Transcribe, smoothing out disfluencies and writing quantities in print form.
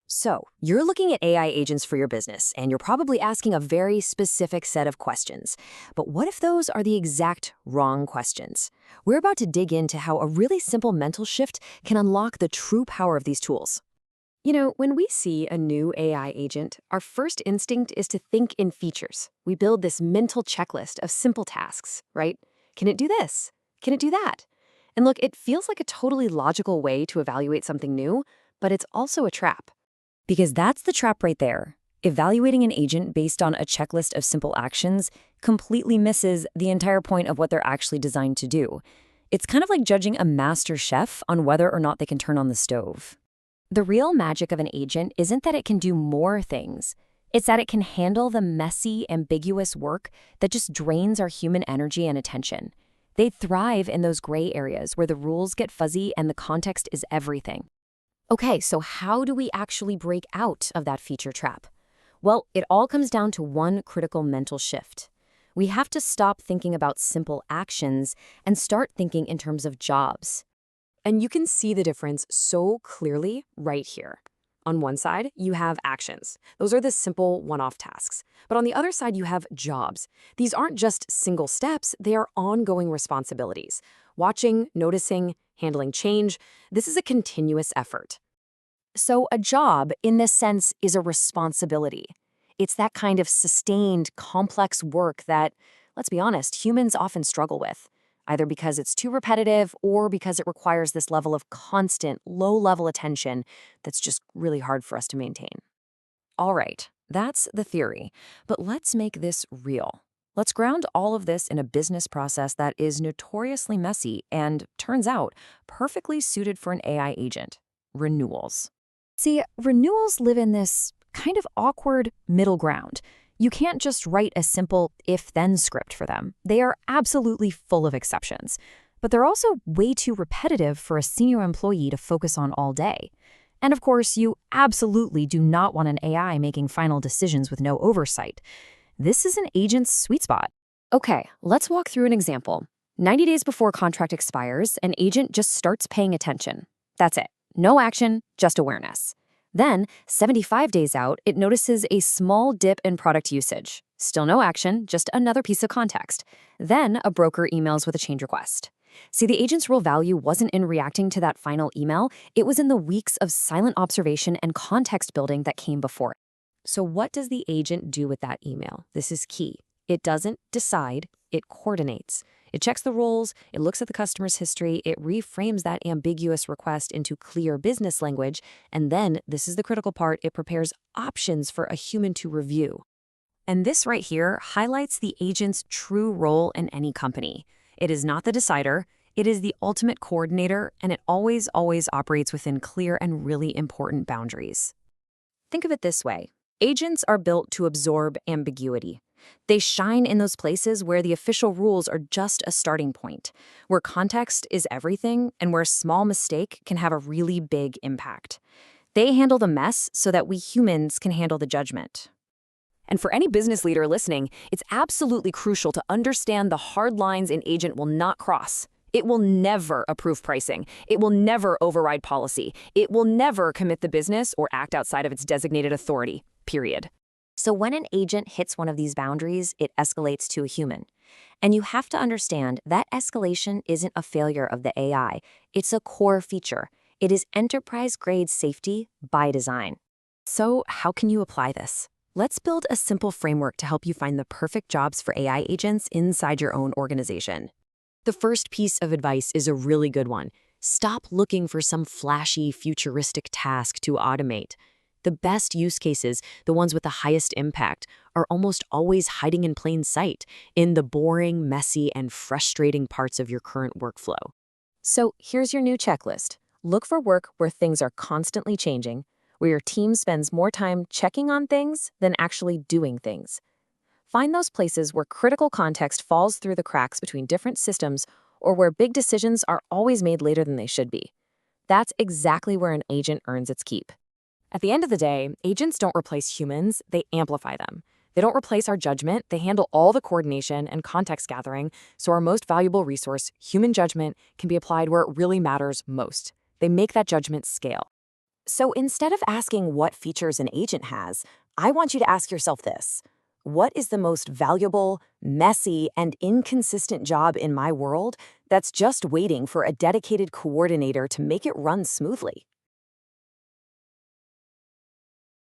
So, you're looking at AI agents for your business, and you're probably asking a very specific set of questions. But what if those are the exact wrong questions? We're about to dig into how a really simple mental shift can unlock the true power of these tools. When we see a new AI agent, our first instinct is to think in features. We build this mental checklist of simple tasks, right? Can it do this? Can it do that? And look, it feels like a totally logical way to evaluate something new, but it's also a trap. Because that's the trap right there. Evaluating an agent based on a checklist of simple actions completely misses the entire point of what they're actually designed to do. It's kind of like judging a master chef on whether or not they can turn on the stove. The real magic of an agent isn't that it can do more things. It's that it can handle the messy, ambiguous work that just drains our human energy and attention. They thrive in those gray areas where the rules get fuzzy and the context is everything. Okay, so how do we actually break out of that feature trap? Well, it all comes down to one critical mental shift. We have to stop thinking about simple actions and start thinking in terms of jobs. And you can see the difference so clearly right here. On one side, you have actions. Those are the simple one-off tasks. But on the other side, you have jobs. These aren't just single steps, they are ongoing responsibilities. Watching, noticing, handling change, this is a continuous effort. So a job, in this sense, is a responsibility. It's that kind of sustained, complex work that, let's be honest, humans often struggle with, either because it's too repetitive or because it requires this level of constant, low-level attention that's just really hard for us to maintain. All right, that's the theory, but let's make this real. Let's ground all of this in a business process that is notoriously messy and, turns out, perfectly suited for an AI agent: renewals. See, renewals live in this kind of awkward middle ground. You can't just write a simple if-then script for them. They are absolutely full of exceptions. But they're also way too repetitive for a senior employee to focus on all day. And of course, you absolutely do not want an AI making final decisions with no oversight. This is an agent's sweet spot. Okay, let's walk through an example. 90 days before contract expires, an agent just starts paying attention. That's it. No action, just awareness. Then, 75 days out, it notices a small dip in product usage. Still no action, just another piece of context. Then, a broker emails with a change request. See, the agent's real value wasn't in reacting to that final email, it was in the weeks of silent observation and context building that came before it. So what does the agent do with that email? This is key. It doesn't decide, it coordinates. It checks the roles, it looks at the customer's history, it reframes that ambiguous request into clear business language, and then, this is the critical part, it prepares options for a human to review. And this right here highlights the agent's true role in any company. It is not the decider, it is the ultimate coordinator, and it always operates within clear and really important boundaries. Think of it this way. Agents are built to absorb ambiguity. They shine in those places where the official rules are just a starting point, where context is everything and where a small mistake can have a really big impact. They handle the mess so that we humans can handle the judgment. And for any business leader listening, it's absolutely crucial to understand the hard lines an agent will not cross. It will never approve pricing. It will never override policy. It will never commit the business or act outside of its designated authority, period. So when an agent hits one of these boundaries, it escalates to a human. And you have to understand that escalation isn't a failure of the AI. It's a core feature. It is enterprise-grade safety by design. So how can you apply this? Let's build a simple framework to help you find the perfect jobs for AI agents inside your own organization. The first piece of advice is a really good one. Stop looking for some flashy, futuristic task to automate. The best use cases, the ones with the highest impact, are almost always hiding in plain sight, in the boring, messy, and frustrating parts of your current workflow. So here's your new checklist. Look for work where things are constantly changing, where your team spends more time checking on things than actually doing things. Find those places where critical context falls through the cracks between different systems or where big decisions are always made later than they should be. That's exactly where an agent earns its keep. At the end of the day, agents don't replace humans, they amplify them. They don't replace our judgment, they handle all the coordination and context gathering, so our most valuable resource, human judgment, can be applied where it really matters most. They make that judgment scale. So instead of asking what features an agent has, I want you to ask yourself this. What is the most valuable, messy, and inconsistent job in my world that's just waiting for a dedicated coordinator to make it run smoothly?